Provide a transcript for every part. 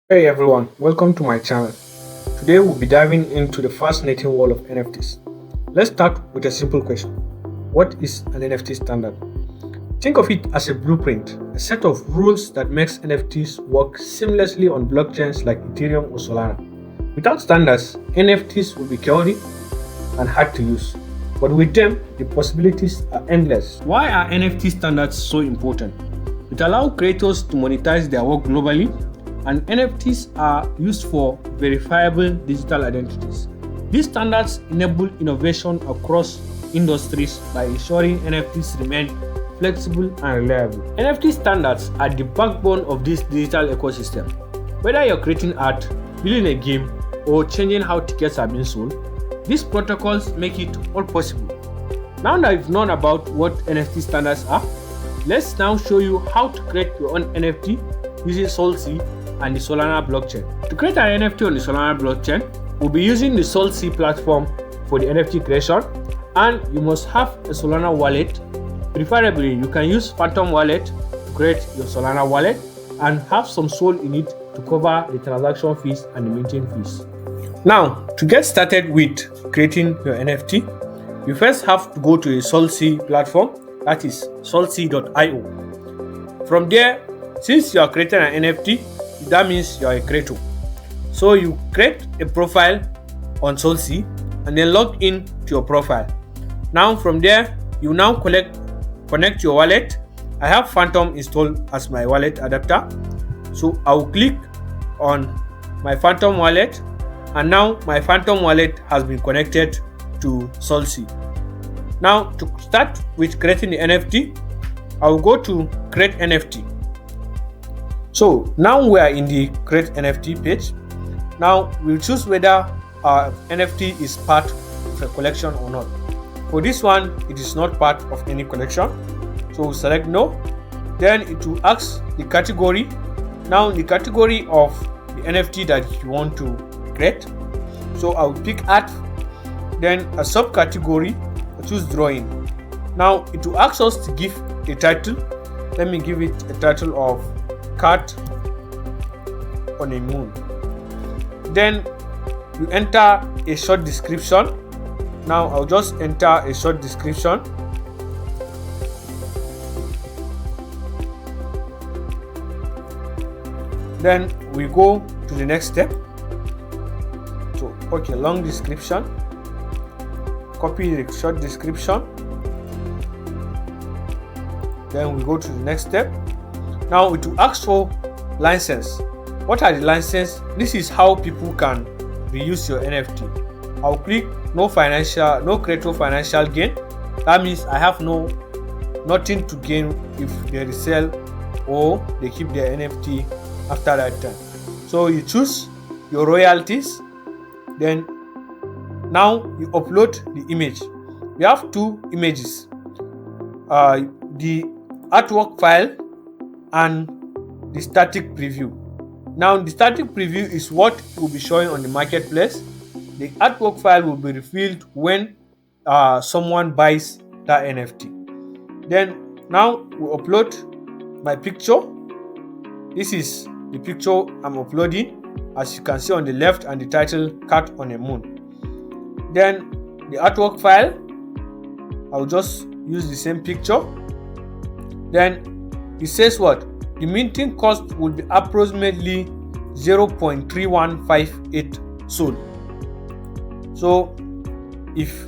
Hey everyone, welcome to my channel. Today we'll be diving into the fascinating world of NFTs. Let's start with a simple question. What is an NFT standard? Think of it as a blueprint, a set of rules that makes NFTs work seamlessly on blockchains like Ethereum or Solana. Without standards, NFTs will be chaotic and hard to use. But with them, the possibilities are endless. Why are NFT standards so important? It allows creators to monetize their work globally, and NFTs are used for verifiable digital identities. These standards enable innovation across industries by ensuring NFTs remain flexible and reliable. NFT standards are the backbone of this digital ecosystem. Whether you're creating art, building a game, or changing how tickets are being sold, these protocols make it all possible. Now that you've known about what NFT standards are, let's now show you how to create your own NFT using SolSea and the Solana blockchain. To create an NFT on the Solana blockchain, we'll be using the SolSea platform for the NFT creation, and you must have a Solana wallet. Preferably, you can use Phantom wallet to create your Solana wallet and have some Sol in it to cover the transaction fees and the minting fees. Now, to get started with creating your NFT, you first have to go to a SolSea platform, that is solsea.io. From there, since you are creating an NFT, that means you are a creator. So you create a profile on SolSea and then log in to your profile. Now from there, you now connect your wallet. I have Phantom installed as my wallet adapter. So I will click on my Phantom wallet, and now my Phantom wallet has been connected to SolSea. Now to start with creating the NFT, I will go to create NFT. So now we are in the create NFT page. Now we'll choose whether our NFT is part of a collection or not. For this one, it is not part of any collection. So we'll select no. Then it will ask the category. Now the category of the NFT that you want to create. So I'll pick art. Then a subcategory, I'll choose drawing. Now it will ask us to give a title. Let me give it a title of Cat on a Moon. Then you enter a short description. Now I'll just enter a short description. Then we go to the next step. So okay, long description. Copy the short description. Then we go to the next step. Now it will ask for license. What are the licenses? This is how people can reuse your NFT. I'll click no creator financial gain. That means I have nothing to gain if they resell or they keep their NFT after that time. So you choose your royalties. Then now you upload the image. We have two images. The artwork file and the static preview. Now the static preview is what will be showing on the marketplace. The artwork file will be revealed when someone buys that NFT. Then now we upload my picture. This is the picture I'm uploading, as you can see on the left, and the title Cat on a Moon. Then the artwork file, I'll just use the same picture. Then it says what? The minting cost would be approximately 0.3158 Sol. So if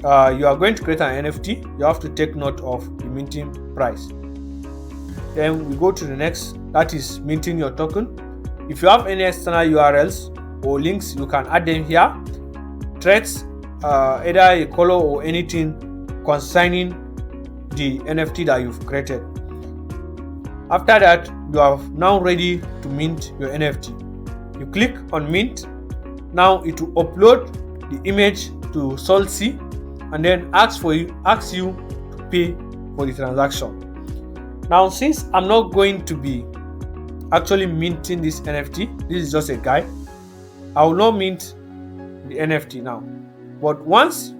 you are going to create an NFT, you have to take note of the minting price. Then we go to the next, that is minting your token. If you have any external URLs or links, you can add them here. Threads, either a color or anything concerning the NFT that you've created. After that, you are now ready to mint your NFT. You click on mint. Now it will upload the image to SolSea and then ask you to pay for the transaction. Now, since I'm not going to be actually minting this NFT, this is just a guide, I will not mint the NFT now. But once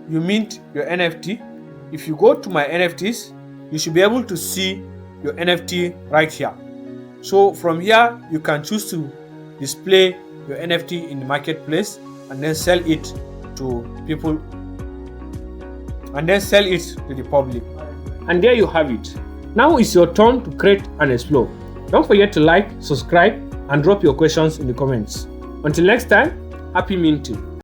you mint your NFT, if you go to my NFTs, you should be able to see your NFT right here. So from here, you can choose to display your NFT in the marketplace, and then sell it to people, and then sell it to the public. And there you have it. Now it's your turn to create and explore. Don't forget to like, subscribe, and drop your questions in the comments. Until next time, happy minting.